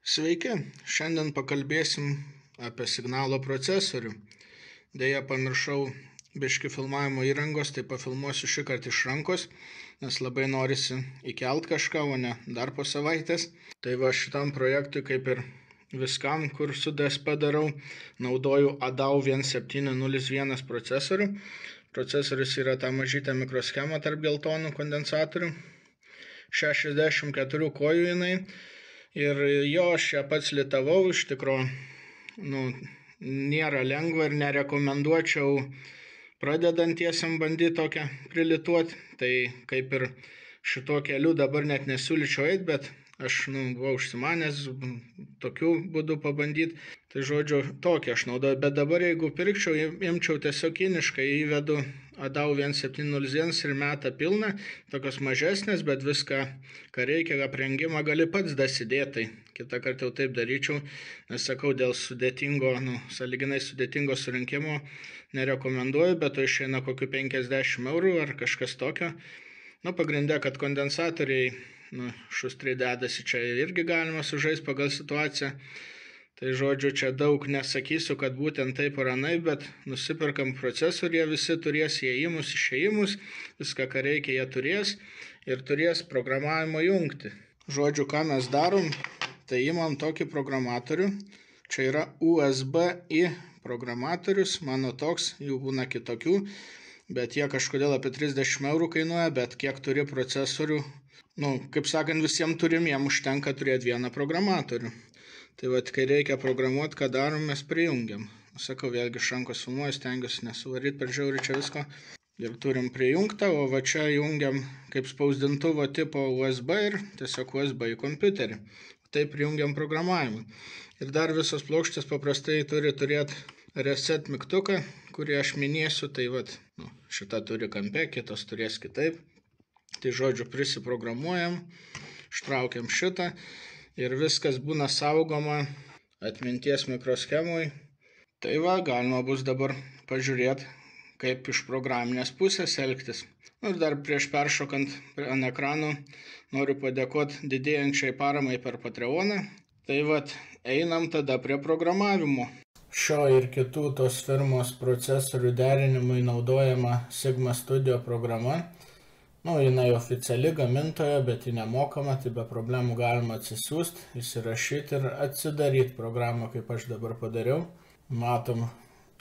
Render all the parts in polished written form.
Sveiki, šiandien pakalbėsim apie signalo procesorių. Deja, pamiršau biškį filmavimo įrangos, tai pafilmuosiu šį kartą iš rankos, nes labai norisi įkelt kažką, o ne dar po savaitės. Tai va šitam projektui, kaip ir viskam, kur su DSP darau, naudoju ADAU 1701 procesorių. Procesorius yra ta mažytė mikroschema tarp geltonų kondensatorių. 64 kojų jinai. Ir jo aš čia pats litavau, iš tikrųjų, nėra lengva ir nerekomenduočiau pradedantiesiam bandyti tokią prilituoti. Tai kaip ir šito keliu dabar net nesiūlyčiau eiti, bet aš buvau užsimanęs tokiu būdu pabandyti. Tai žodžiu, tokį aš naudoju. Bet dabar jeigu pirkčiau, imčiau tiesiog kiniškai, įvedu ADAU 1701 ir metą pilną, tokios mažesnės, bet viską, ką reikia, aprengimą gali pats dasidėti. Kitą kartą jau taip daryčiau, nes sakau, dėl sudėtingo, sąlyginai sudėtingo surinkimo nerekomenduoju, bet to išeina kokiu 50 eurų ar kažkas tokio. Pagrindė, kad kondensatoriai šustriai dedasi, čia irgi galima sužaisti pagal situaciją. Tai žodžiu, čia daug nesakysiu, kad būtent taip ar anaip, bet nusipirkam procesorių, jie visi turės įėjimus, išėjimus, viską, ką reikia, jie turės ir turės programavimo jungtį. Žodžiu, ką mes darom, tai imam tokį programatorių. Čia yra USB-I programatorius, mano toks, jų būna kitokių, bet jie kažkodėl apie 30 eurų kainuoja, bet kiek turi procesorių, kaip sakant, visiems turimiem užtenka turėti vieną programatorių. Tai vat, kai reikia programuoti, ką darom, mes prijungiam. Sakau, vėlgi iš rankos filmuoju, stengiuosi nesuvaryti per žiaurį čia visko. Ir turim prijungtą, o va čia jungiam kaip spausdintuvo tipo USB ir tiesiog USB į kompiuterį. Taip prijungiam programavimą. Ir dar visos plokštės paprastai turi turėti reset mygtuką, kurį aš minėsiu. Tai vat, šita turi kampe, kitos turės kitaip. Tai žodžiu, prisiprogramuojam, ištraukiam šitą. Ir viskas būna saugoma atminties mikroschemui. Tai va, galima bus dabar pažiūrėti, kaip iš programinės pusės elgtis. Ir dar prieš peršokant ant ekranų noriu padėkoti didėjančiai paramai per Patreoną. Tai va, einam tada prie programavimo. Šio ir kitų tos firmos procesorių derinimui naudojama Sigma Studio programa. Jinai oficiali gamintoja, bet ji nemokama, tai be problemų galima atsisiųsti, įsirašyti ir atsidaryti programą, kaip aš dabar padariau. Matom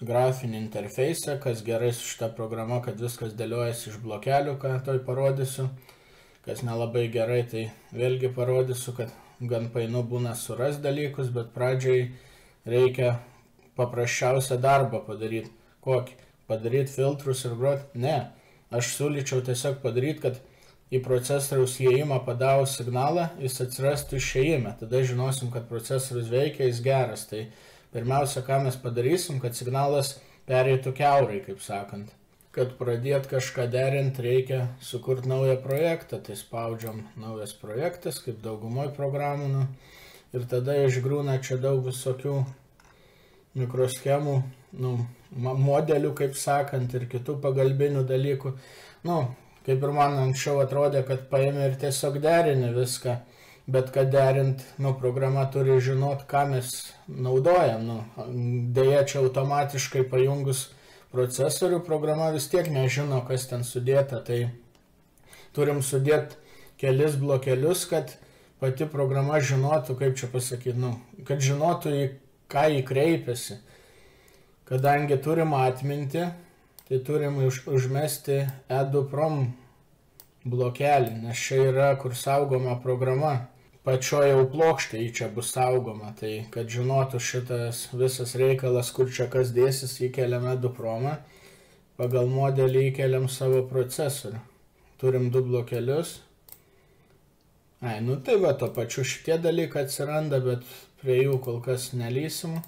grafinį interfeisą, kas gerai su šita programa, kad viskas dėliojasi iš blokelių, ką toj parodysiu. Kas nelabai gerai, tai vėlgi parodysiu, kad gan painu būna suras dalykus, bet pradžiai reikia paprasčiausią darbą padaryti. Kokį? Padaryti filtrus ir groti? Ne. Aš siūlyčiau tiesiog padaryti, kad į procesoriaus įėjimą padavus signalą, jis atsirastų išėjime. Tada žinosim, kad procesorius veikia, jis geras. Tai pirmiausia, ką mes padarysim, kad signalas pereitų kiaurai, kaip sakant. Kad pradėt kažką derinti, reikia sukurti naują projektą. Tai spaudžiam naujas projektas, kaip daugumoj programų. Ir tada išgrūna čia daug visokių mikroschemų, modelių, kaip sakant, ir kitų pagalbinių dalykų. Kaip ir man anksčiau atrodė, kad paėmė ir tiesiog derini viską, bet kad derint, programa turi žinot, ką mes naudojam. Deja, čia automatiškai pajungus procesorių, programa vis tiek nežino, kas ten sudėta. Tai turim sudėti kelis blokelius, kad pati programa žinotų, kaip čia pasakyti, kad žinotų, į ką jį kreipiasi. Kadangi turim atminti, tai turim užmesti EduProm blokelį, nes čia yra, kur saugoma programa. Pačioje jau plokštė jį čia bus saugoma, tai kad žinotų šitas visas reikalas, kur čia kas dėsis, įkeliam EduPromą, pagal modelį įkeliam savo procesorių. Turim du blokelius. Tai va, to pačiu šitie dalykai atsiranda, bet prie jų kol kas nelysim.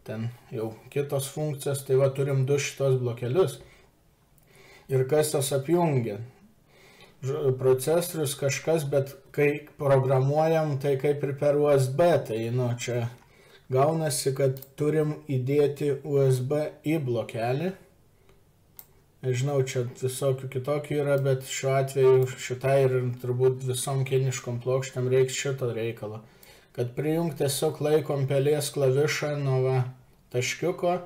Ten jau kitos funkcijos, tai va, turim du šitos blokelius. Ir kas tos apjungia? Procesorius kažkas, bet kai programuojam, tai kaip ir per USB, tai čia gaunasi, kad turim įdėti USB į blokelį. Nežinau, čia visokių kitokių yra, bet šiuo atveju šitai ir turbūt visom kiniškom plokštėm reiks šito reikalo. kad prijungt tiesiog laikom pelės klavišą nuo taškiuko,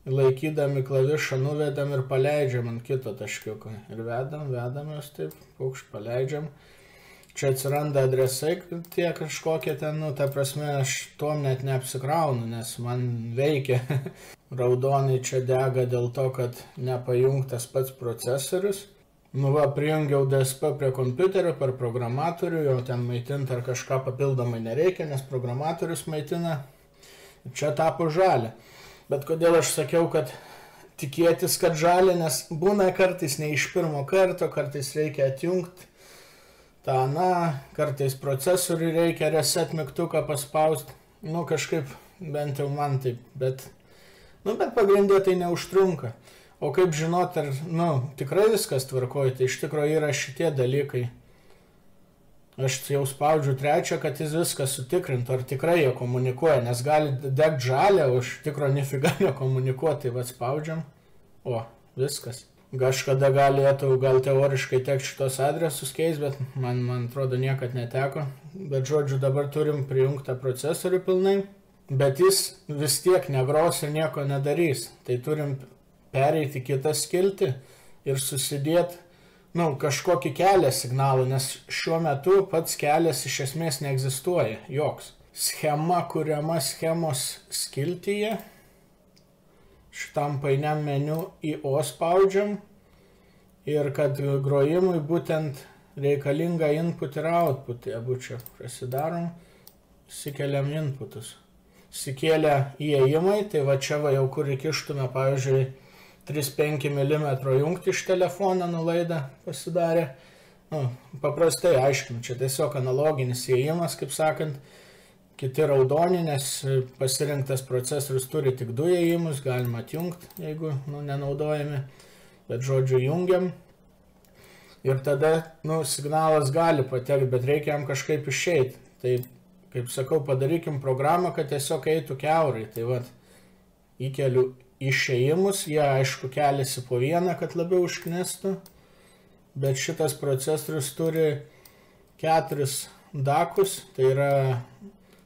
laikydami klavišą nuvedam ir paleidžiam ant kito taškiuko. Ir vedam jos taip, paukšt paleidžiam. Čia atsiranda adresai tie kažkokie ten, ta prasme, aš tom net neapsikraunu, nes man veikia. Raudonai čia dega dėl to, kad nepajungtas pats procesorius. Prijungiau DSP prie kompiuterio per programatorių, jau ten maitinti ar kažką papildomai nereikia, nes programatorius maitina. Čia tapo žalia. Bet kodėl aš sakiau, kad tikėtis, kad žalia, nes būna kartais ne iš pirmo karto, kartais reikia atjungti kartais procesoriui reikia reset mygtuką paspausti. Kažkaip, bent jau man taip, bet pagrindė tai neužtrunka. O kaip žinot, ar, tikrai viskas tvarkoja, tai iš tikrųjų yra šitie dalykai. Aš jau spaudžiu trečią, kad jis viską sutikrintų, ar tikrai jie komunikuoja, nes gali degt žalę, o iš tikrųjų nifiga nekomunikuoti, tai spaudžiam, viskas. Kažkada galėtų, gal teoriškai tek šitos adresus keis, bet man atrodo niekad neteko. Bet žodžiu, dabar turim prijungtą procesorių pilnai, bet jis vis tiek negros ir nieko nedarys. Tai turim pereiti kitą skiltį ir susidėti, kažkokį kelią signalų, nes šiuo metu pats kelias iš esmės neegzistuoja, joks. Schema kuriama schemos skiltyje. Šitam painiam meniu į O spaudžiam ir kad grojimui būtent reikalinga input ir output, abu čia prasidarom, įsikeliam inputus. Įsikėlę įėjimai, tai čia jau kur įkištume, pavyzdžiui, 3-5 mm jungti iš telefono nulaidą pasidarė. Paprastai aiškinu, čia tiesiog analoginis įėjimas, kaip sakant. Kiti raudoni, nes pasirinktas procesorius turi tik 2 įėjimus, galima atjungti, jeigu nenaudojami, bet žodžiu jungiam. Ir tada signalas gali patekti, bet reikia jam kažkaip išeiti. Tai, kaip sakau, padarykim programą, kad tiesiog eitų kiaurai. Tai įkeliu išėjimus, jie aišku keliasi po vieną, kad labiau užknistų, bet šitas procesorius turi 4 dakus, tai yra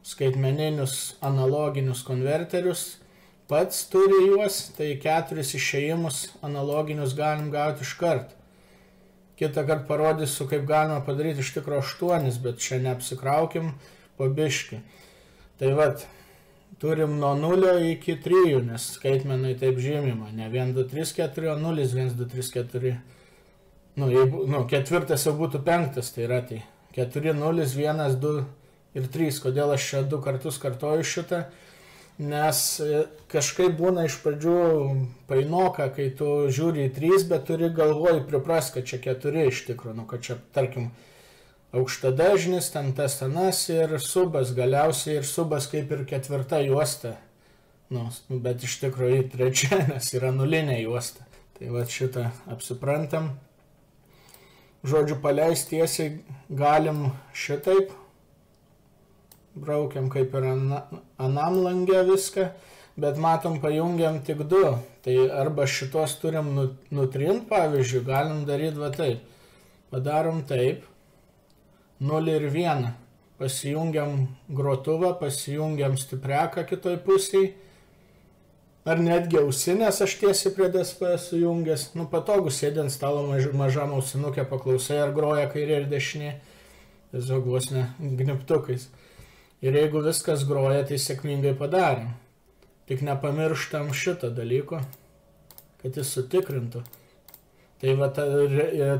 skaitmeninius analoginius konverterius, pats turi juos, tai 4 išėjimus analoginius galim gauti iš karto. Kitą kartą parodysiu, kaip galima padaryti iš tikro 8, bet čia neapsikraukim po biškį. Tai turim nuo 0 iki 3, nes skaitmenai taip žymima, ne 1, 2, 3, 4, o 0, 1, 2, 3, 4. Ketvirtas jau būtų 5, tai yra 4, 0, 1, 2 ir 3. Kodėl aš čia 2 kartus kartoju šitą? Nes kažkaip būna iš pradžių painoka, kai tu žiūri į 3, bet turi galvoj pripras, kad čia 4 iš tikrųjų, kad čia, tarkim, aukštadažnis, ten tas tanas ir subas, galiausiai ir subas kaip ir 4 juosta. Bet iš tikrųjų 3, nes yra nulinė juosta. Tai šitą apsiprantam. Žodžiu, paleisti tiesiai galim šitaip. Braukiam kaip ir anam lange viską, bet matom, pajungiam tik 2. Tai arba šitos turim nutrint, pavyzdžiui, galim daryti taip. Padarom taip, 0 ir 1. Pasijungiam grotuvą, pasijungiam stipreką kitoj pusėj. Ar netgi ausinės aš tiesiai prie DSP sujungęs. Patogu sėdint stalo mažam ausinukė paklausai, ar groja kairė ir dešinė. Tiesiog vos ne gniptukais. Ir jeigu viskas groja, tai sėkmingai padarėm. Tik nepamirštam šitą dalyko, kad jis sutikrintų. Tai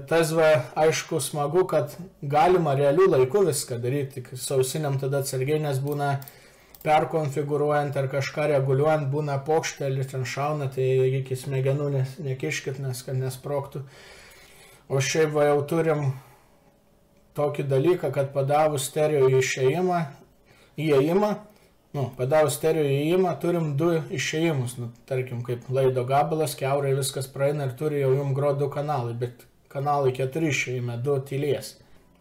tas aišku smagu, kad galima realių laikų viską daryti, tik su ausinėm tada atsargiai, nes būna perkonfigūruojant ar kažką reguliuojant, būna pokštelį, ten šauna, tai iki smegenų nekiškit, nes kad nesproktų. O šiaip jau turim tokį dalyką, kad padavus stereo įėjimą, padavus stereo įėjimą, turim 2 išėjimus, tarkim, kaip laido gabalas, kiaurai viskas praeina ir turi jau jums gro 2 kanalai, bet kanalai 4 išėjime, 2 tylės.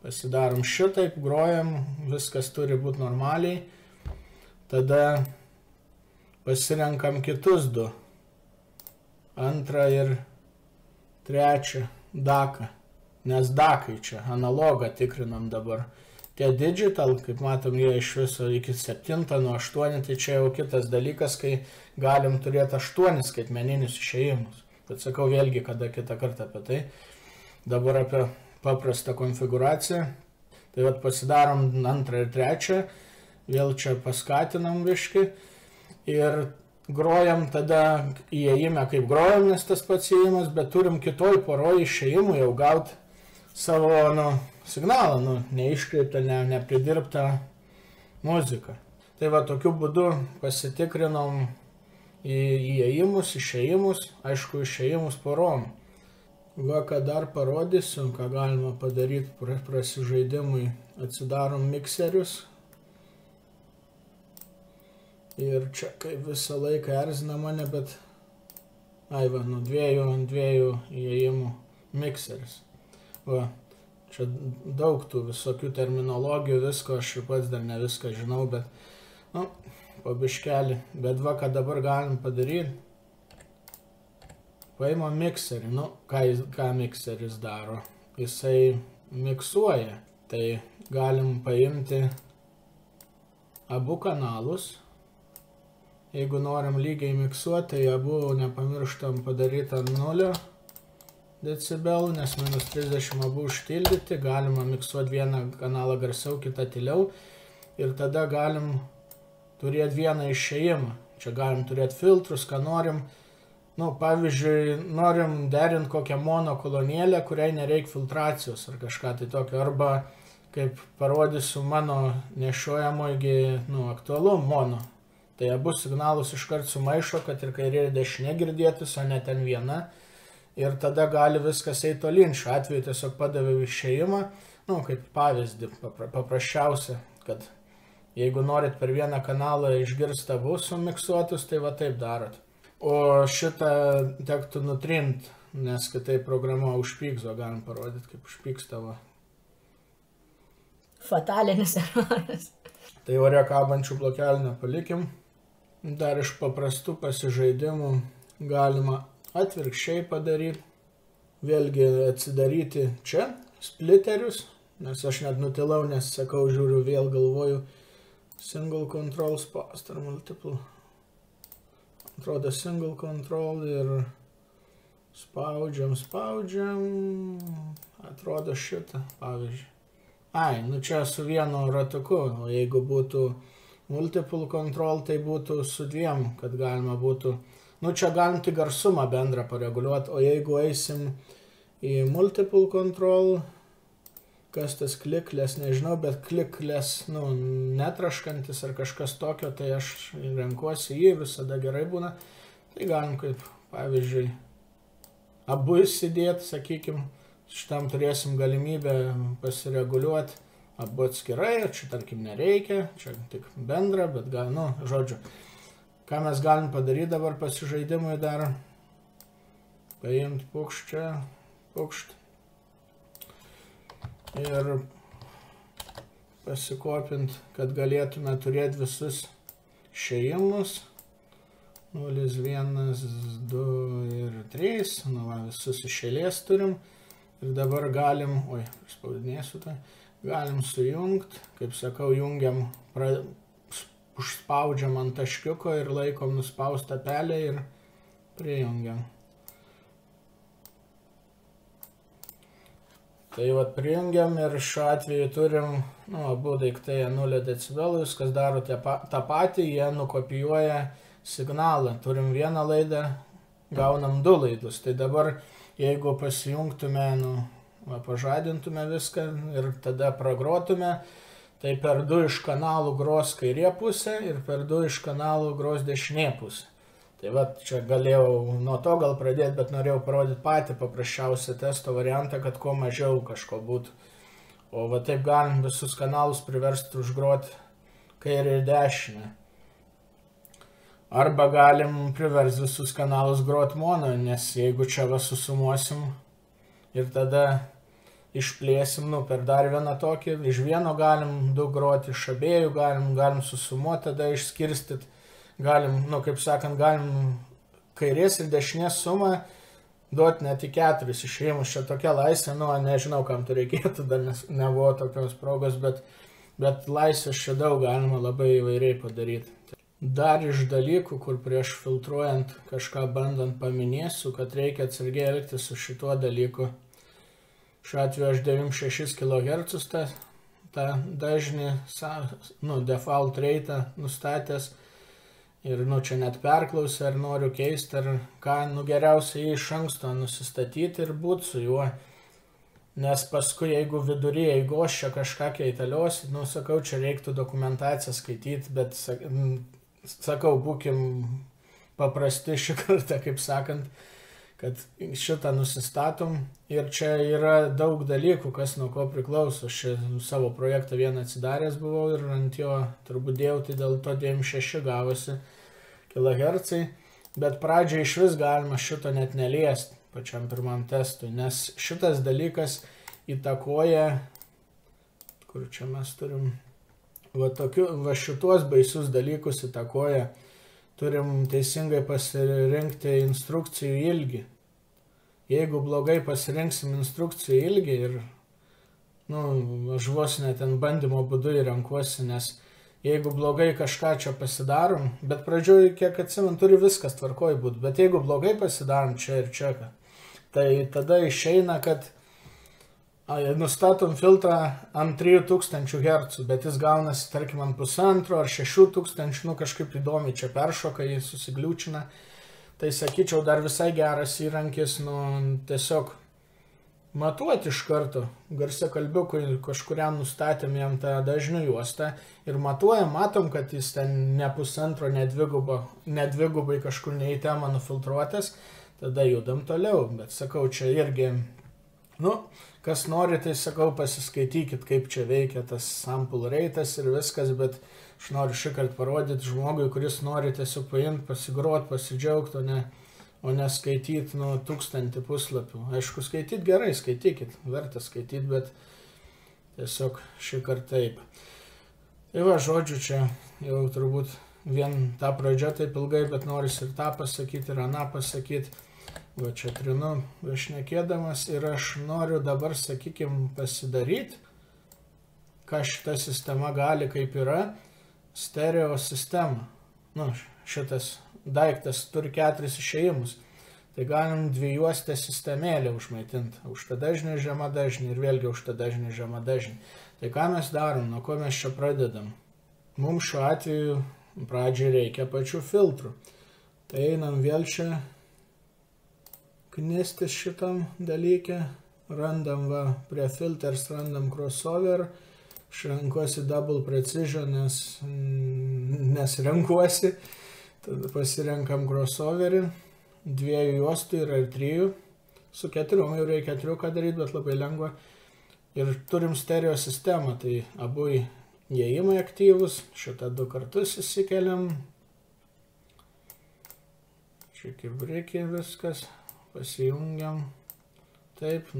Pasidarom šitaip, grojam, viskas turi būti normaliai. Tada pasirenkam kitus 2. 2 ir 3 daką. Nes dakai čia, analogą tikrinam dabar. Tie digital, kaip matom, jie iš viso iki 7 nuo 8, tai čia jau kitas dalykas, kai galim turėti 8 skaitmeninius išėjimus. Bet sakau vėlgi, kada kitą kartą apie tai. Dabar apie paprastą konfiguraciją. Tai vat pasidarom 2 ir 3, vėl čia paskatinam biškį ir grojam tada įėjime kaip grojam, nes tas pats įėjimas, bet turim kitoj poroj išėjimų jau gauti savo signalą, neiškreiptą, nepridirbtą muziką. Tai va tokiu būdu pasitikrinom įėjimus, išėjimus, aišku, išėjimus porom. Va, ką dar parodysiu, ką galima padaryti prasižaidimui. Atsidarom mikserius. Ir čia kaip visą laiką erzina mane, bet... Aiva, nuo dviejų įėjimų mikseris. Va, čia daug tų visokių terminologijų, visko, aš ir pats dar ne viską žinau, bet... po biškelį. Bet va, ką dabar galim padaryti. Paimam mikserį. Ką mikseris daro? Jisai miksuoja. Tai galim paimti abu kanalus. Jeigu norim lygiai miksuoti, tai abu nepamirštam padaryti ant 0 decibelų, nes -30 abu užtildyti. Galima miksuoti vieną kanalą garsiau, kitą tyliau. Ir tada galim turėti vieną išėjimą. Čia galim turėti filtrus, ką norim. Pavyzdžiui, norim derinti kokią mono kolonėlę, kuriai nereikia filtracijos ar kažką tai tokio. Arba, kaip parodysiu mano nešiojamogi, aktualu mono. Tai abu signalus iškart sumaišo, kad ir kairė ir dešinė girdėtis, o ne ten viena. Ir tada gali viskas eiti tolyn. Šiuo atveju tiesiog padaviau išėjimą, kaip pavyzdį, paprasčiausia, kad jeigu norit per vieną kanalą išgirsti abu sumiksuotus, tai va taip darot. O šitą tektų nutrint, nes kitaip programa užpyks, o galim parodyti, kaip užpyks tavo. Fatalinis eroras. Tai ore kabančių blokelių nepalikim. Dar iš paprastų pasižaidimų galima atvirkščiai padaryti. Vėlgi atsidaryti čia spliterius, nes aš net nutilau, nes sakau, žiūriu, vėl galvoju single control spaust ar multiple. Atrodo single control ir spaudžiam. Atrodo šitą, pavyzdžiui. Čia su vienu ratuku, o jeigu būtų multiple control, tai būtų su 2, kad galima būtų... Čia galim tik garsumą bendrą pareguliuoti, o jeigu eisim į multiple control, kas tas kliklės, nežinau, bet kliklės, netraškantis ar kažkas tokio, tai aš renkuosi jį, visada gerai būna. Tai galim kaip, pavyzdžiui, abu įsidėti, sakykim, šitam turėsim galimybę pasireguliuoti abu atskirai, čia tarkim nereikia, čia tik bendra, bet žodžiu. Ką mes galim padaryti dabar pasižaidimui dar? Paimti pukšt. Ir pasikopinti, kad galėtume turėti visus išėjimus. 0, 1, 2 ir 3. Visus iš eilės turim. Ir dabar galim, spaudinėsiu tai, galim sujungti. Kaip sakau, jungiam, užspaudžiam ant taškiuko ir laikom nuspaustą pelę ir prijungiam. Tai prijungiam ir šiuo atveju turim, abu daiktai 0 decibelų, viskas daro tą patį, jie nukopijuoja signalą. Turim vieną laidą, gaunam 2 laidus. Tai dabar, jeigu pasijungtume, pažadintume viską ir tada pragrotume, tai per 2 iš kanalų gros kairė pusė ir per 2 iš kanalų gros dešinė pusė. Tai čia galėjau nuo to gal pradėti, bet norėjau parodyti patį paprasčiausią testo variantą, kad kuo mažiau kažko būtų. O taip galim visus kanalus priversti užgroti kairę ir dešinę. Arba galim priversti visus kanalus groti mono, nes jeigu čia susumuosim ir tada išplėsim, per dar vieną tokį, iš vieno galim 2 groti, iš abiejų galim susumuoti, tada išskirstyti. Galim, kaip sakant, galim kairės ir dešinės sumą duoti net į 4 išėjimus. Čia tokia laisvė, nežinau, kam tai reikėtų, dar nebuvo tokios progos, bet Bet laisvės čia daug galima labai įvairiai padaryti. Dar iš dalykų, kur prieš filtruojant kažką bandant paminėsiu, kad reikia atsargiai elgtis su šituo dalyku. Šiuo atveju aš 96 kHz tą dažnį, default rate nustatęs ir čia net perklausę, ar noriu keisti, ar ką, geriausiai iš anksto nusistatyti ir būti su juo. Nes paskui, jeigu vidury eigos čia kažką keitaliosi, sakau, čia reiktų dokumentaciją skaityti, bet sakau, būkim paprasti šį kartą, kaip sakant, kad šitą nusistatom ir čia yra daug dalykų, kas nuo ko priklauso. Aš savo projektą vieną atsidaręs buvau ir ant jo turbūt dėjau, tai dėl to 96 gavosi kilohercai, bet pradžiai iš vis galima šito net neliesti pačiam pirmam testui, nes šitas dalykas įtakoja, kur čia mes turim, va šituos baisius dalykus įtakoja, turim teisingai pasirinkti instrukcijų ilgį. Jeigu blogai pasirinksim instrukcijų ilgį ir, aš vos net ten bandymo būdu renkuosi, nes jeigu blogai kažką čia pasidarom, bet pradžioj, kiek atsimenu, turi viskas tvarkoj būti, bet jeigu blogai pasidarom čia ir čia, tai tada išeina, kad nustatom filtrą ant 3000 Hz, bet jis gaunasi, tarkim, ant 1,5 ar 6000, kažkaip įdomiai čia peršoka, jis susigliūčina. Tai sakyčiau, dar visai geras įrankis, tiesiog matuoti iš karto. Garsiakalbiukui kažkuriam nustatėm jam tą dažnių juostą ir matuojam, matom, kad jis ten ne 1,5, ne dvigubai kažkur ne į temą nufiltruotas, tada judam toliau. Bet sakau, čia irgi, kas nori, tai sakau, pasiskaitykit, kaip čia veikia tas sample rate'as ir viskas, bet aš noriu šįkart parodyti žmogui, kuris nori tiesiog paimti, pasigrot, pasidžiaugti, o ne skaityti 1000 puslapių. Aišku, skaityti gerai, skaitykit, verta skaityti, bet tiesiog šįkart taip. Tai va, žodžiu, čia jau turbūt vien ta pradžia taip ilgai, bet noris ir tą pasakyti, ir aną pasakyti. Va čia trinu šnekėdamas ir aš noriu dabar, sakykime, pasidaryti, ką šita sistema gali, kaip yra, stereo sistema. Šitas daiktas turi 4 išėjimus. Tai galim dvijuostę sistemėlę užmaitinti. Aukštadažnį, žemadažnį ir vėlgi aukštadažnį, žemadažnį. Tai ką mes darom, nuo ko mes čia pradedam? Mums šiuo atveju pradžiai reikia pačių filtrų. Tai einam vėl čia knistis šitam dalykė. Randam prie filters, randam crossover. Aš renkuosi double precision, nes renkuosi. Tada pasirenkam crossoverį. 2 juostų yra ir 3. Su 4 jau reikia 4 daryti, bet labai lengva. Ir turim stereo sistemą, tai abu įėjimai aktyvus. Šitą 2 kartus įsikeliam. Čia kaip reikia viskas. Pasijungiam. Taip,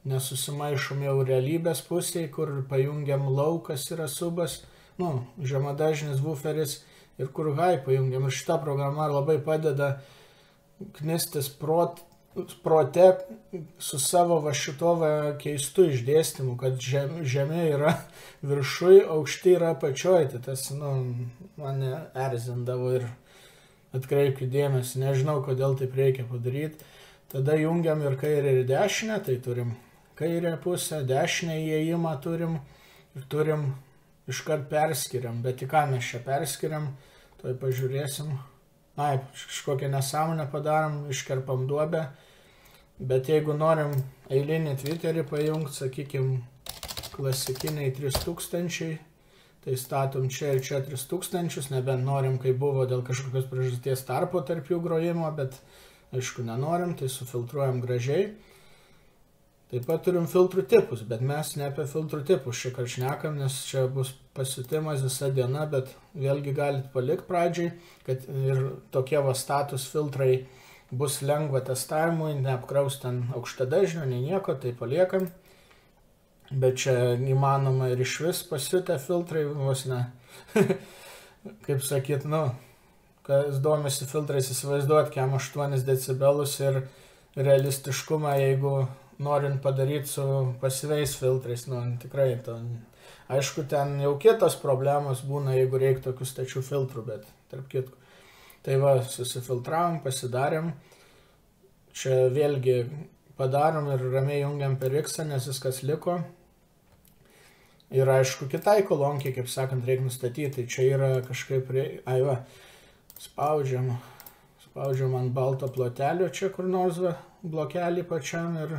nesusimaišom jau realybės pusėje, kur pajungiam laukas yra subas, žemadažnis buferis ir kur high pajungiam. Ir šita programa labai padeda knistis prote su savo šito keistu išdėstymu, kad žemė yra viršui, aukšti yra apačioj. Tai tas, mane erzindavo ir atkreipkite dėmesį, nežinau, kodėl taip reikia padaryti. Tada jungiam ir kairę ir dešinę, tai turim kairę pusę, dešinę įėjimą turim ir turim iškart perskiriam. Bet į ką mes čia perskiriam, tai pažiūrėsim. Kažkokią nesąmonę padarom, iškerpam duobę. Bet jeigu norim eilinį Twitterį pajungti, sakykime, klasikiniai 3000, tai statom čia ir čia 3000, nebent norim, kai buvo dėl kažkokios priežasties tarpo tarp jų grojimo, bet aišku nenorim, tai sufiltruojam gražiai. Taip pat turim filtrų tipus, bet mes ne apie filtrų tipus šįkart šnekam, nes čia bus pasiutimas visą dieną, bet vėlgi galit palikti pradžiai, kad ir tokie status filtrai bus lengva testavimui, neapkraus ten aukštadažnio, nei nieko, tai paliekam. Bet čia įmanoma ir iš vis pasiutę filtrai, vos ne, kaip sakyt, kas domisi filtrais, įsivaizduot, kiam 8 decibelus ir realistiškumą, jeigu norint padaryti su pasyviais filtrais, tikrai to Aišku, ten jau kitos problemos būna, jeigu reikia tokių stačių filtrų, bet tarp kitko. Tai va, susifiltravom, pasidarėm. Čia vėlgi padarom ir ramiai jungiam per X, nes viskas liko. Ir aišku, kitai kolonkiai, kaip sakant, reikia nustatyti. Čia yra kažkaip, spaudžiam ant balto plotelio čia kur nors blokelį pačiam ir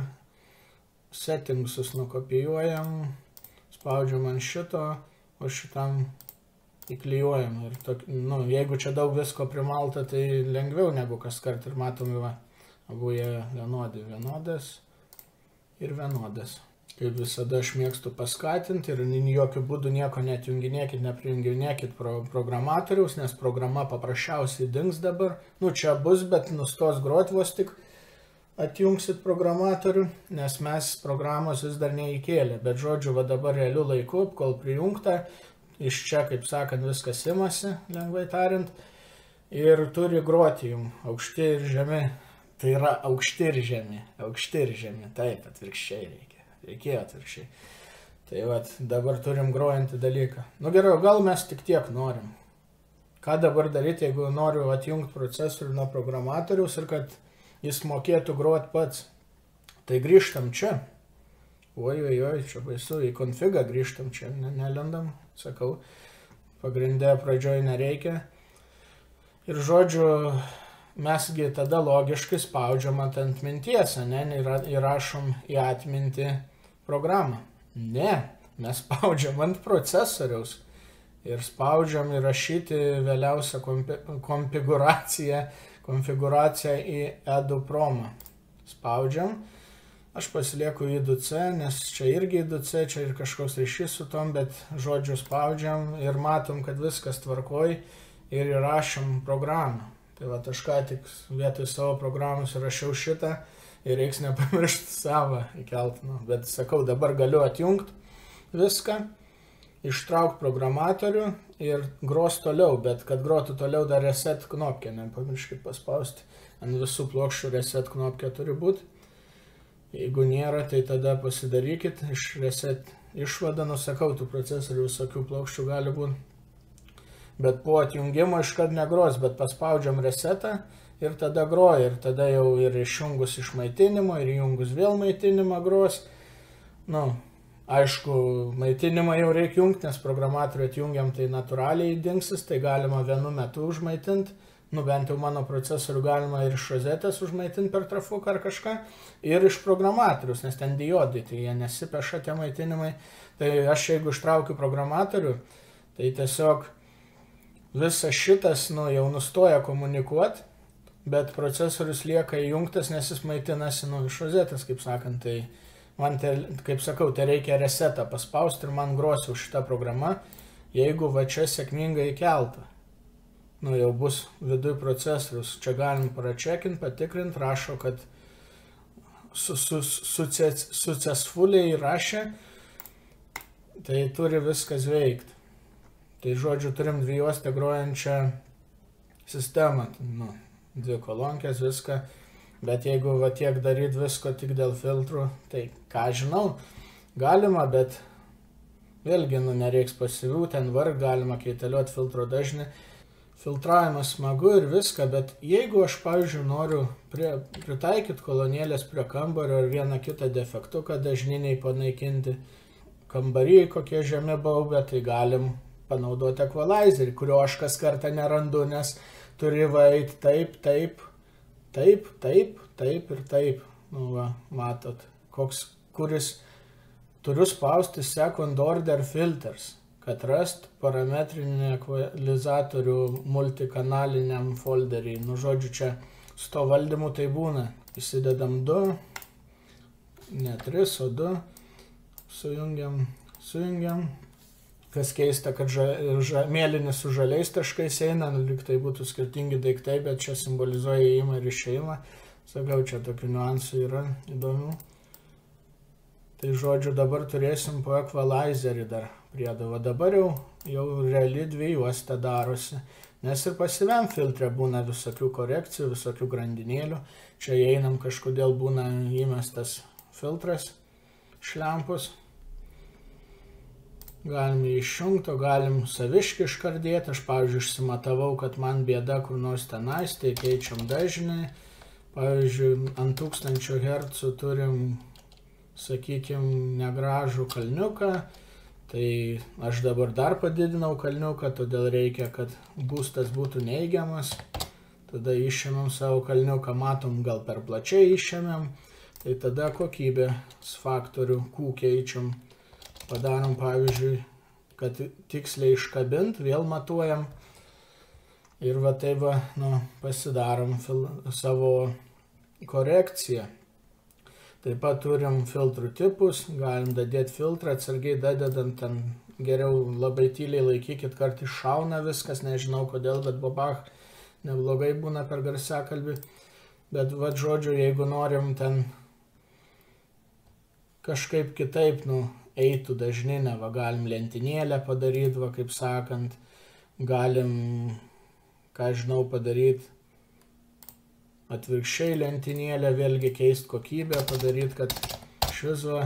settingsus nukopijuojam, spaudžiam ant šito, o šitam įklijuojam. Ir jeigu čia daug visko primalta, tai lengviau negu kas kart. Ir matom, abu jie vienodi, vienodas ir vienodas. Kaip visada aš mėgstu paskatinti ir jokių būdų nieko netjunginėkit, neprijunginėkit programatoriaus, nes programa paprasčiausiai dings dabar. Čia bus, bet nustos grot vos tik atjungsit programatorių, nes mes programos vis dar neįkėlė. Bet žodžiu, dabar realiu laiku, kol prijungta, iš čia, kaip sakant, viskas imasi, lengvai tariant, ir turi groti jums aukšti ir žemi. Tai yra aukšti ir žemi, taip, atvirkščiai reikia. Reikėjo atvirkščiai. Tai dabar turim grojantį dalyką. Gerai, gal mes tik tiek norim. Ką dabar daryti, jeigu noriu atjungti procesorių nuo programatoriaus ir kad jis mokėtų groti pats? Tai grįžtam čia. Čia baisu, į konfigą grįžtam čia, nelendam, sakau. Pagrindė pradžioj nereikia. Ir žodžiu, mesgi tada logiškai spaudžiam ant minties, ir rašom į atmintį programą. Ne, mes spaudžiam ant procesoriaus ir spaudžiam įrašyti vėliausią konfiguraciją į EduPromą. Spaudžiam, aš pasilieku I2C, nes čia irgi I2C, čia ir kažkoks ryšys su tom, bet žodžiu spaudžiam ir matom, kad viskas tvarkoj ir įrašom programą. Tai aš ką tik vietoj savo programos rašiau šitą ir reiks nepamiršti savo įkelt. Bet sakau, dabar galiu atjungti viską, ištraukti programatorių ir gros toliau, bet kad grotų toliau dar reset knopkę, nepamirškit paspausti. Ant visų plokščių reset knopkė turi būti. Jeigu nėra, tai tada pasidarykit, iš reset išvadą, sakau, tų procesorių visokių plokščių gali būti. Bet po atjungimo iškart negros, bet paspaudžiam resetą ir tada groja. Ir tada jau ir išjungus iš maitinimo, ir įjungus vėl maitinimą gros. Aišku, maitinimą jau reikia jungti, nes programatorių atjungiam, tai natūraliai dingsis, tai galima vienu metu užmaitinti. Bent jau mano procesorių galima ir iš rozetės užmaitinti per trafuką ar kažką. Ir iš programatorius, nes ten diodai, tai jie nesipeša tie maitinimai. Tai aš jeigu ištraukiu programatorių, tai tiesiog visas šitas jau nustoja komunikuoti, bet procesorius lieka įjungtas, nes jis maitinasi iš rozetės, kaip sakant. Tai man, kaip sakau, tai reikia resetą paspausti ir man gros jau šitą programą, jeigu čia sėkmingai įkelta. Jau bus viduj procesorius. Čia galim pračekinti, patikrinti, rašo, kad successfully įrašė, tai turi viskas veikti. Tai žodžiu, turim dvijuostę grojančią sistemą, 2 kolonkės, viską, bet jeigu tiek daryti visko tik dėl filtrų, tai ką žinau, galima, bet vėlgi nereiks pasyvių, ten galima keiteliuoti filtro dažnį, filtravimas smagu ir viską, bet jeigu aš, pavyzdžiui, noriu pritaikyti kolonėlės prie kambario ar vieną kitą defektuką dažniniai panaikinti, kambariai kokie žemi baubė, tai galim panaudoti equalizerį, kurio aš kas kartą nerandu, nes turi eit taip ir taip. Matot, kuris turiu spausti second order filters, kad rast parametrinį ekvalizatorių multikanaliniam folderį. Žodžiu, čia su to valdymu tai būna. Įsidedam 2, ne 3, o 2, sujungiam. Kas keista, kad mėlynis su žaliais taškais eina, lyg tai būtų skirtingi daiktai, bet čia simbolizuoja įėjimą ir išėjimą. Sakau, čia tokių niuansų yra įdomių. Tai žodžiu, dabar turėsim po equalizerį dar priedą. Dabar jau reali dvijuostė darosi, nes ir pasyviam filtre būna visokių korekcijų, visokių grandinėlių. Čia einam kažkodėl būna įmestas filtras šlempus. galim jį išjungti, o galim saviškį iškardėti. Aš, pavyzdžiui, išsimatavau, kad man bėda kur nors tenais, tai keičiam dažnį. Pavyzdžiui, ant 1000 Hz turim, sakykime, negražų kalniuką. Tai aš dabar dar padidinau kalniuką, todėl reikia, kad būstas būtų neigiamas. Tada išėmėm savo kalniuką, matom, gal per plačiai išėmėm. Tai tada kokybės faktorių Q keičiam. Padarom, pavyzdžiui, kad tiksliai iškabint, vėl matuojam. Ir va taip va, pasidarom savo korekciją. Taip pat turim filtrų tipus, galim dadėti filtrą, atsargiai dadedant ten, geriau labai tyliai laikykit, kartais šauna viskas, nežinau kodėl, bet babach, neblogai būna per garsiakalbį. Bet va, žodžiu, jeigu norim ten kažkaip kitaip, eitų dažninę, va, galim lentynėlę padaryti, va, kaip sakant, galim, ką žinau, padaryti atvirkščiai lentynėlę, vėlgi keisti kokybę, padaryti, kad šis va,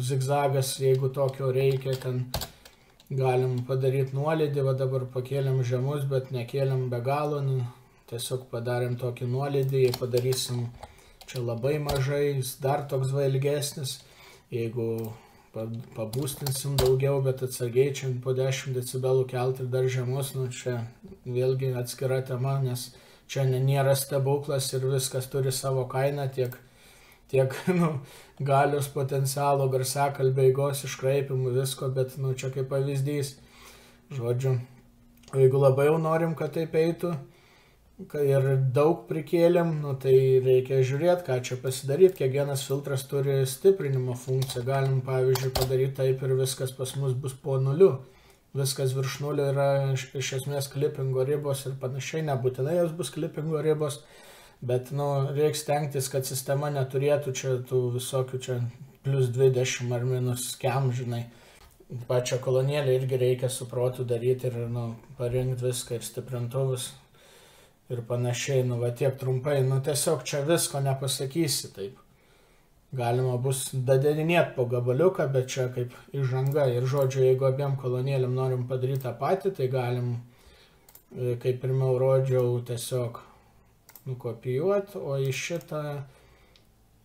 zigzagas, jeigu tokio reikia, ten galim padaryti nuolydį, va dabar pakėlėm žemus, bet nekėlėm be galo, tiesiog padarėm tokį nuolydį, jei padarysim čia labai mažai, jis dar toks va ilgesnis, jeigu pabūstinsim daugiau, bet atsargiai čia po 10 decibelų kelti ir dar žemus, čia vėlgi atskira tema, nes čia nėra stebuklas ir viskas turi savo kainą, tiek galios potencialo, garsiakalbio eigos, iškraipimų, visko, bet čia kaip pavyzdys. Žodžiu, jeigu labai jau norim, kad taip eitų ir daug prikėlėm, tai reikia žiūrėti, ką čia pasidaryti. Kiekvienas filtras turi stiprinimo funkciją. Galim, pavyzdžiui, padaryti taip ir viskas pas mus bus po 0. Viskas virš 0 yra iš esmės klipingo ribos ir panašiai, nebūtinai jos bus klipingo ribos, bet reikia stengtis, kad sistema neturėtų čia tų visokių čia plus 20 ar minus kem, žinai. Pačią kolonėlę irgi reikia su protu daryti ir parinkti viską ir stiprintuvus ir panašiai, va tiek trumpai, tiesiog čia visko nepasakysi taip. Galima bus dadedinėti po gabaliuką, bet čia kaip įžanga. Ir žodžiu, jeigu abiem kolonėlėm norim padaryti tą patį, tai galim, kaip pirmiau rodžiau, tiesiog nukopijuoti, o į šitą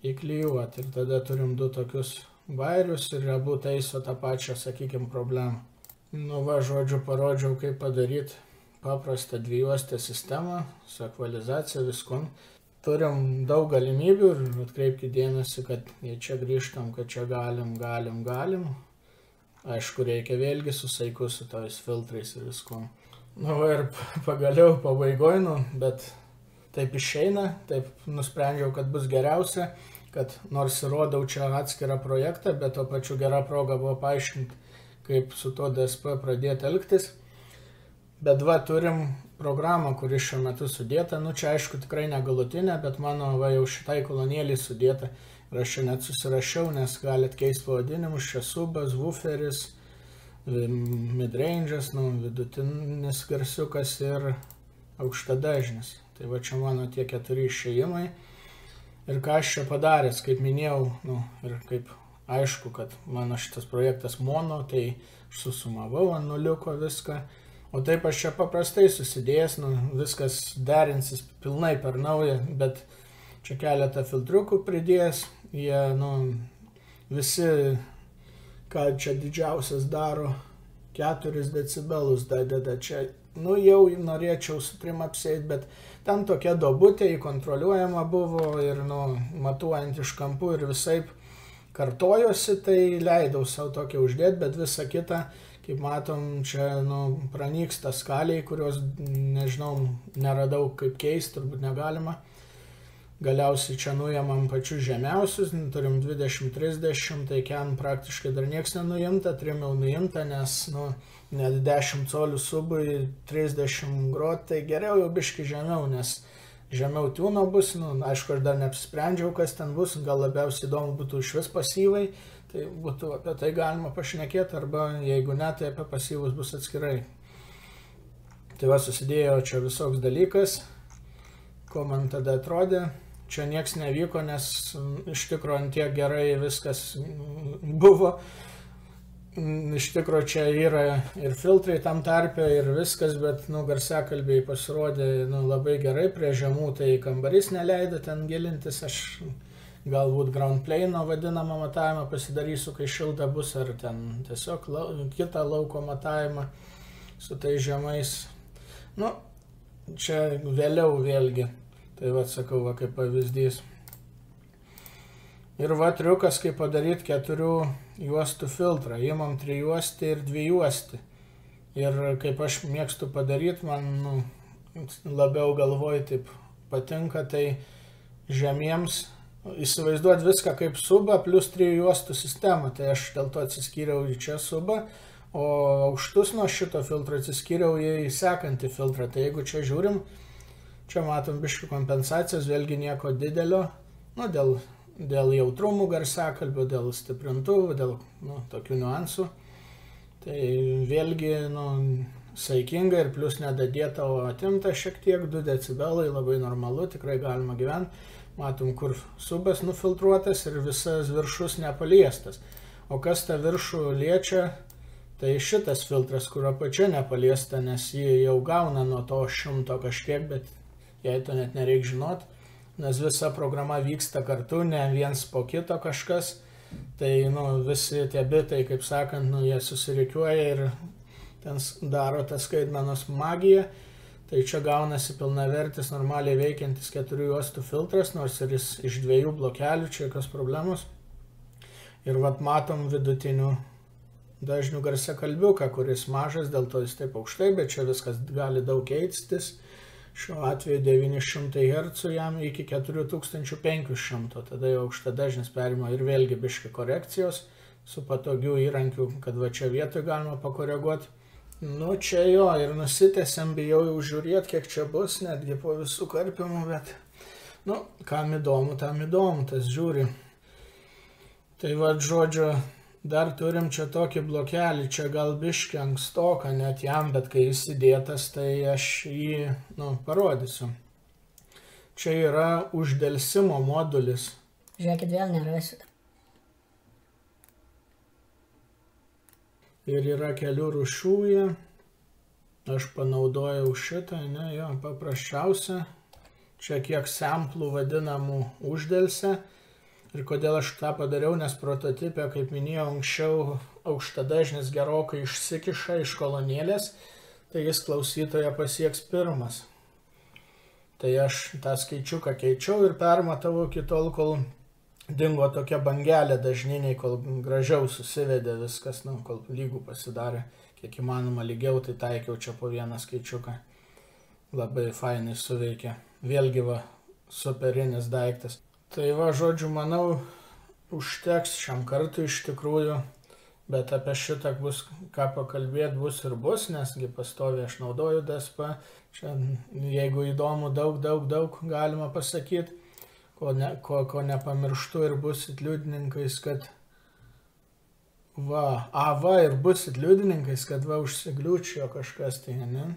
įklijuoti. Ir tada turim du tokius vairius ir abu taiso tą pačią, sakykime, problemą. Va, žodžiu, parodžiau, kaip padaryti paprastą dvijuostę sistemą su ekvalizacija viskum. Turim daug galimybių ir atkreipkite dėmesį, kad jei čia grįžtam, kad čia galim. Aišku, reikia vėlgi su saiku, su tojais filtrais ir viskuom. Va ir pagaliau pabaigoj, bet taip išeina, taip nusprendžiau, kad bus geriausia, kad nors įrodau čia atskirą projektą, bet to pačiu gera proga buvo paaiškinti, kaip su to DSP pradėti elgtis. Bet va, turim programą, kuri šiuo metu sudėta, čia aišku tikrai negalutinė, bet mano va jau šitai kolonėlį sudėta ir aš čia net susirašiau, nes galit keisti pavadinimus, čia subas, wooferis, midrange'as, vidutinis garsiukas ir aukštadažnis. Tai va čia mano tie 4 išėjimai. Ir ką aš čia padaręs, kaip minėjau, ir kaip aišku, kad mano šitas projektas mono, tai aš susumavau ant nuliuko viską. O taip aš čia paprastai susidėjęs, viskas derinsis pilnai per naują, bet čia keletą filtriukų pridėjęs, jie, visi, ką čia didžiausias daro, 4 decibelus dadeda čia, jau norėčiau su 3 apsėti, bet ten tokia duobutė įkontroliuojama buvo ir, matuojant iš kampų ir visaip kartojosi, tai leidau savo tokią uždėti, bet visa kita, kaip matom, čia pranyksta skaliai, kurios, nežinau, neradau kaip keisti, turbūt negalima. Galiausiai čia nuėmam pačius žemiausius, turim 20-30, tai ken praktiškai dar nieks nenuimta, 3 jau nuimta, nes, net 10 colių subui 30 grot, tai geriau jau biški žemiau, nes žemiau tūno bus, aišku, aš dar neapsisprendžiau, kas ten bus, gal labiausiai įdomu būtų išvis pasyvai, tai būtų apie tai galima pašnekėti, arba jeigu ne, tai apie pasyvus bus atskirai. Tai va, susidėjo čia visoks dalykas, ko man tada atrodė. Čia nieks nevyko, nes iš tikrųjų tiek gerai viskas buvo. iš tikrųjų čia yra ir filtrai tam tarpe ir viskas, bet garsiakalbiai pasirodė labai gerai, prie žemų tai kambarys neleido ten gilintis, aš galbūt ground plane vadinamą matavimą pasidarysiu, kai šilta bus, ar ten tiesiog kitą lauko matavimą su tai žemais. Čia vėliau vėlgi, tai sakau, kaip pavyzdys. Ir triukas, kaip padaryti 4 juostų filtrą. Įmam 3 juostį ir 2 juostį. Ir kaip aš mėgstu padaryti, man labiau galvoju taip patinka, tai žemiems įsivaizduoti viską kaip subą plus 3 juostų sistemą. Tai aš dėl to atsiskyriau į čia subą, o aukštus nuo šito filtro atsiskyriau į sekantį filtrą. Tai jeigu čia žiūrim, čia matom biškį kompensacijos, vėlgi nieko didelio, dėl jautrumų garsiakalbių, dėl stiprintuvų, dėl tokių niuansų. Tai vėlgi saikinga ir plus nedadėta, o atimta šiek tiek 2 decibelai, labai normalu, tikrai galima gyventi. Matom, kur subas nufiltruotas ir visas viršus nepaliestas. O kas tą viršų liečia, tai šitas filtras, kur apačia nepaliesta, nes jį jau gauna nuo to 100 kažkiek, bet jai to net nereikia žinot, nes visa programa vyksta kartu, ne viens po kito kažkas. Tai visi tie bitai, kaip sakant, jie susirikiuoja ir ten daro tą skaitmenos magiją. Tai čia gaunasi pilnavertis, normaliai veikiantis 4 juostų filtras, nors ir jis iš 2 blokelių, čia jokios problemos. Ir matom vidutinių dažnių garsiakalbiuką, kuris mažas, dėl to jis taip aukštai, bet čia viskas gali daug keistis. Šiuo atveju 900 Hz jam iki 4500, tada jau aukšta dažnis perima ir vėlgi biški korekcijos su patogiu įrankiu, kad čia vietoj galima pakoreguoti. Čia jo ir nusitęsiam, bijau jau žiūrėti, kiek čia bus, netgi po visų karpimų, bet kam įdomu, tam įdomu, tas žiūri. Tai žodžiu, dar turim čia tokį blokelį, čia gal biškį ankstoka net jam, bet kai jis įdėtas, tai aš jį parodysiu. Čia yra uždelsimo modulis. Žiūrėkit, vėl nerasiu. Ir yra kelių rūšių jie. Aš panaudojau šitą, paprasčiausia. Čia kiek samplų vadinamų uždelsė. Ir kodėl aš tą padariau, nes prototipė, kaip minėjau anksčiau, aukštadažnis gerokai išsikiša iš kolonėlės, tai jis klausytoją pasieks pirmas. Tai aš tą skaičiuką keičiau ir permatavau iki tol, kol dingo tokia bangelė dažniniai, kol gražiau susivedė viskas, kol lygų pasidarė, kiek įmanoma lygiau, tai taikiau čia po vieną skaičiuką. Labai fainai suveikė. Vėlgi superinis daiktas. Tai žodžiu, manau, užteks šiam kartui iš tikrųjų, bet apie šitą bus ką pakalbėti, bus ir bus, nesgi pastoviai aš naudoju DSP. Čia, jeigu įdomu, daug galima pasakyti, ko nepamirštu ir busit liudininkais, kad ir busit liudininkais, kad užsigliūčijo kažkas tai, ne?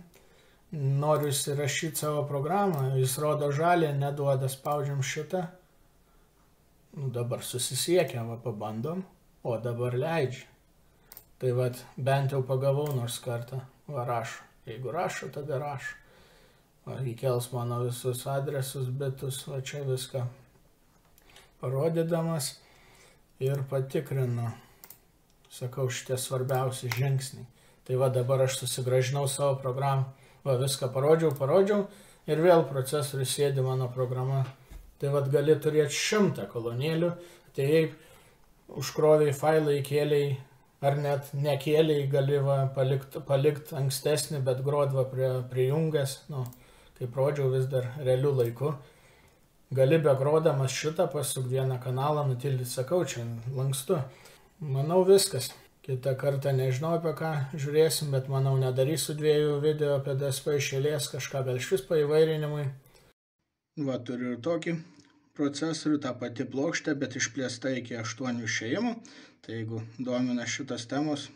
Noriu įsirašyti savo programą, jis rodo žalį, neduoda, spaudžiam šitą. Dabar susisiekia, pabandom, o dabar leidžia. Tai bent jau pagavau nors kartą, rašo. Jeigu rašo, tada rašo. Įkels mano visus adresus, bitus, čia viską parodydamas ir patikrinu. Sakau, šitie svarbiausi žingsniai. Tai dabar aš susigražinau savo programą, viską parodžiau ir vėl procesorius sėdi mano programa. Tai gali turėti 100 kolonėlių, tai jei užkroviai failą įkėliai, ar net nekėliai, gali palikti ankstesnį, bet grodvą prijungęs, kaip rodžiau vis dar realiu laiku. Gali begrodamas šitą pasukti vieną kanalą, nutildyti, sakau, čia lankstu. Manau viskas. Kitą kartą nežinau apie ką žiūrėsim, bet manau nedarysiu 2 video apie DSP iš eilės, kažką gal šis paįvairinimui. Turiu ir tokį procesorių, tą pati plokštę, bet išplėsta iki 8 išėjimų. Tai jeigu domina šitas temos,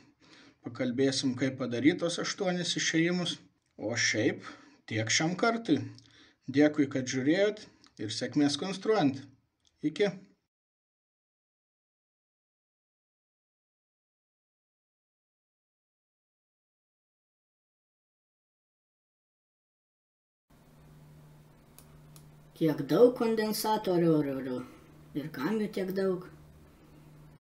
pakalbėsim, kaip padarytos 8 išėjimus. O šiaip tiek šiam kartui. Dėkui, kad žiūrėjot ir sėkmės konstruojant. Iki. tiek daug kondensatorių ir kam jų tiek daug.